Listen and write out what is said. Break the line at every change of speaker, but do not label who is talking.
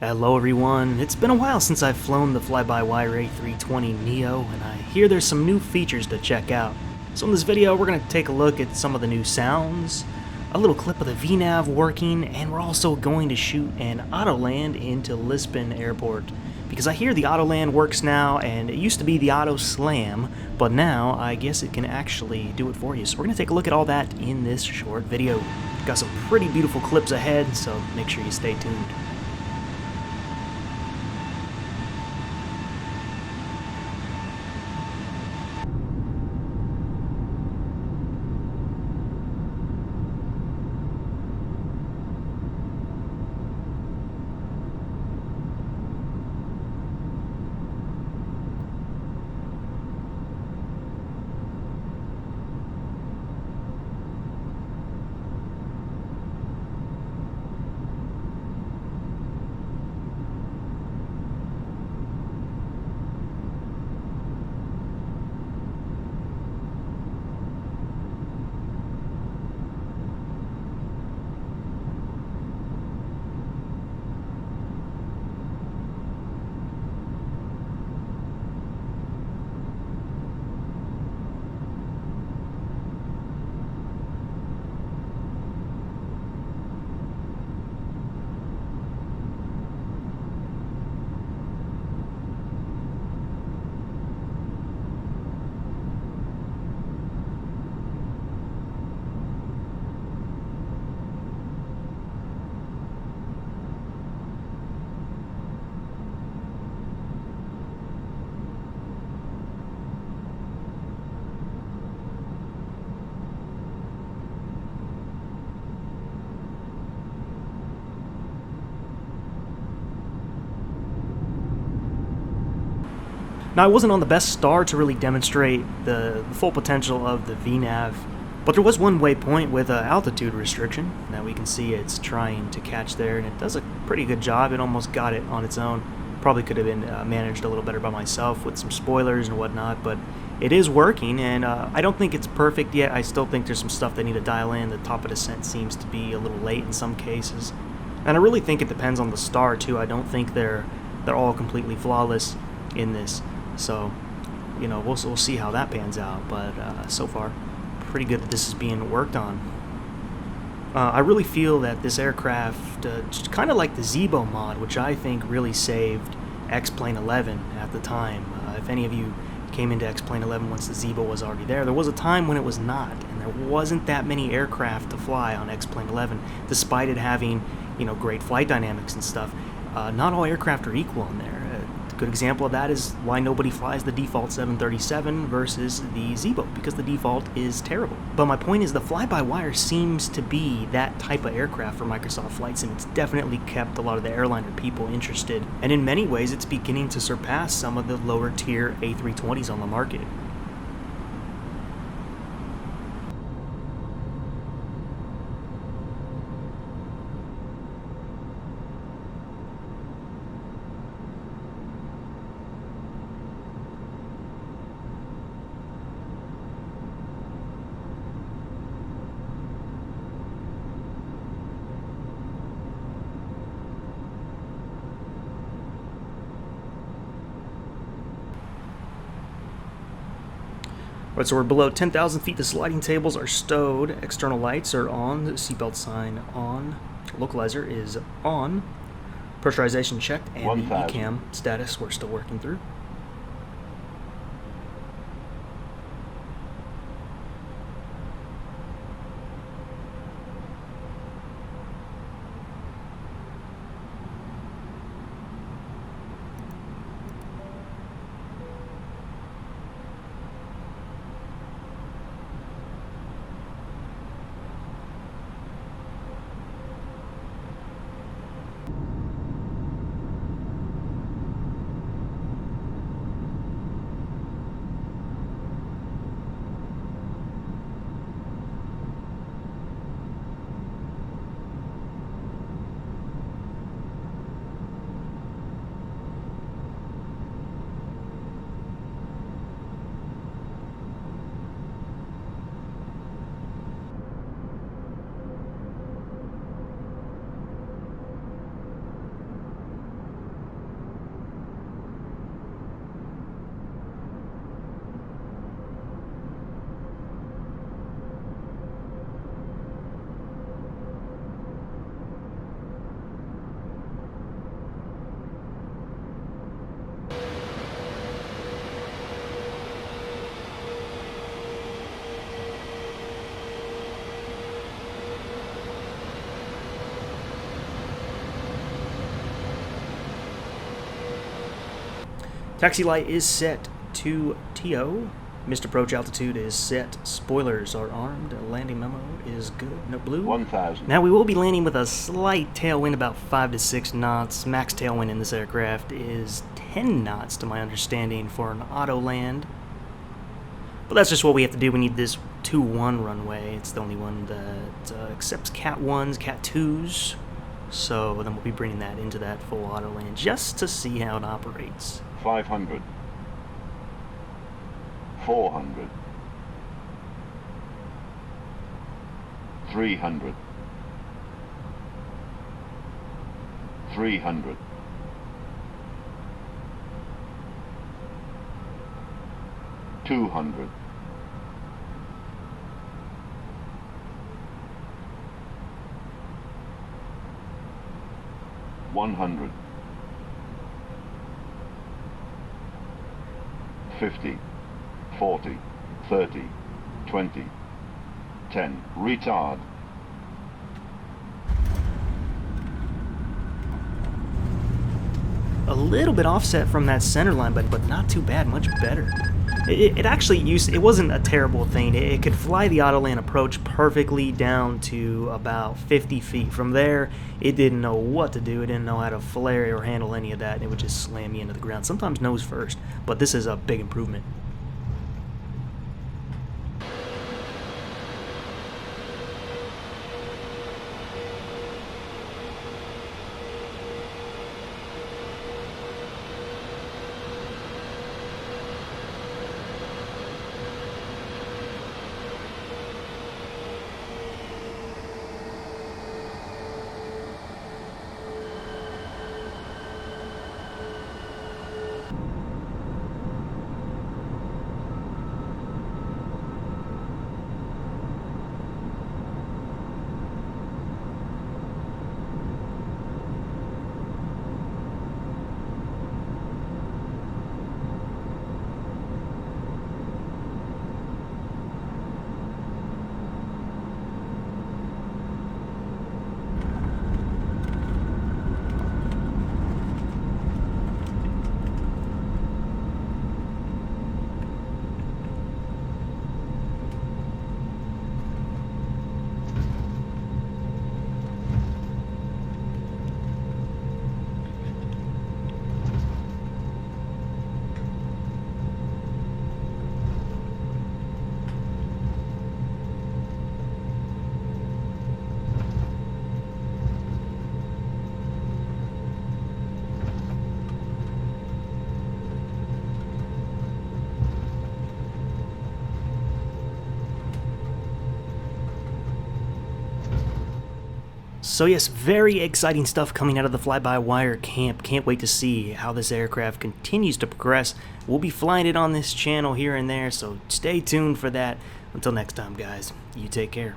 Hello everyone, it's been a while since I've flown the FlyByWire A320 NEO, and I hear there's some new features to check out. So in this video we're going to take a look at some of the new sounds, a little clip of the V-NAV working, and we're also going to shoot an Autoland into Lisbon Airport. Because I hear the Autoland works now, and it used to be the Auto Slam, but now I guess it can actually do it for you. So we're going to take a look at all that in this short video. Got some pretty beautiful clips ahead, so make sure you stay tuned. Now, I wasn't on the best star to really demonstrate the full potential of the V-NAV, but there was one waypoint with an altitude restriction that we can see it's trying to catch there, and it does a pretty good job. It almost got it on its own. Probably could have been managed a little better by myself with some spoilers and whatnot, but it is working, and I don't think it's perfect yet. I still think there's some stuff they need to dial in. The top of descent seems to be a little late in some cases, and I really think it depends on the star too. I don't think they're all completely flawless in this. So, you know, we'll see how that pans out, but so far, pretty good that this is being worked on. I really feel that this aircraft, just kind of like the Zibo mod, which I think really saved X-Plane 11 at the time. If any of you came into X-Plane 11 once the Zibo was already there was a time when it was not, and there wasn't that many aircraft to fly on X-Plane 11, despite it having, you know, great flight dynamics and stuff. Not all aircraft are equal in there. A good example of that is why nobody flies the default 737 versus the Zibo, because the default is terrible. But my point is the fly-by-wire seems to be that type of aircraft for Microsoft Flight Sim. It's definitely kept a lot of the airliner people interested, and in many ways it's beginning to surpass some of the lower tier A320s on the market. Alright, so we're below 10,000 feet. The sliding tables are stowed. External lights are on. The seatbelt sign on. Localizer is on. Pressurization checked, and the ECAM status we're still working through. Taxi light is set to TO. Missed approach altitude is set. Spoilers are armed. Landing memo is good. No blue.
1,000.
Now we will be landing with a slight tailwind, about 5 to 6 knots. Max tailwind in this aircraft is 10 knots to my understanding for an Autoland. But that's just what we have to do. We need this 2-1 runway. It's the only one that accepts Cat 1s, Cat 2s. So then we'll be bringing that into that full Autoland just to see how it operates.
500. 400. 300. 300. 200. 100. 50. 40, 30, 20, 10, retard.
A little bit offset from that center line, but not too bad, much better. It actually it wasn't a terrible thing. It could fly the Autoland approach perfectly down to about 50 feet. From there, it didn't know what to do. It didn't know how to flare or handle any of that. It would just slam you into the ground, sometimes nose first, but this is a big improvement. So yes, very exciting stuff coming out of the fly-by-wire camp. Can't wait to see how this aircraft continues to progress. We'll be flying it on this channel here and there, so stay tuned for that. Until next time, guys, you take care.